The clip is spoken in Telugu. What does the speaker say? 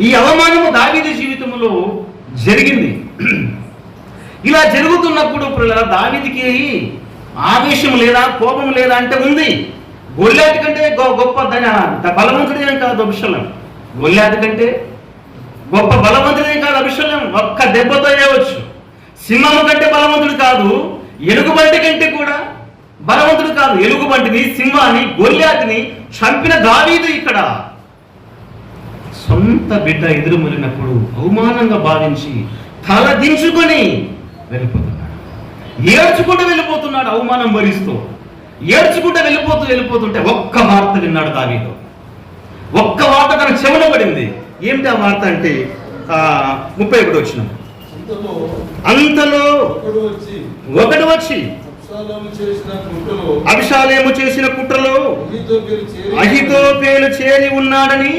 ఈ అవమానము దావీదు జీవితంలో జరిగింది. ఇలా జరుగుతున్నప్పుడు దావీదుకి ఆవేశం లేదా, కోపం లేదా అంటే ఉంది. గొల్యాతు కంటే గొప్ప బలవంతుడేం కాదు అబీషాలోము. గొల్యాతు కంటే గొప్ప బలవంతుడేం కాదు అబీషాలోము. ఒక్క దెబ్బతో వేయవచ్చు. సింహము కంటే బలవంతుడు కాదు, ఎలుగుబంటి కంటే కూడా బలవంతుడు కాదు. ఎలుగుబంటిని, సింహాన్ని, గొల్యాతుని చంపిన దావీదు ఇక్కడ సొంత బిడ్డ ఎదురుమలినప్పుడు అవమానంగా భావించి తల దించుకొని వెళ్ళిపోతున్నాడు. ఏడ్చుకుంటూ వెళ్ళిపోతున్నాడు, అవమానం భరిస్తూ ఏడ్చుకుంటూ వెళ్ళిపోతుంటే ఒక్క వార్త విన్నాడు దావీదు. ఒక్క వార్త తన చెవున పడింది. ఏమిటి ఆ వార్త అంటే 31 వచనం. అంతలో ఒకడు వచ్చి అబీషాలోము చేసిన కుట్రలో అహీతోపెలు చేరి ఉన్నాడని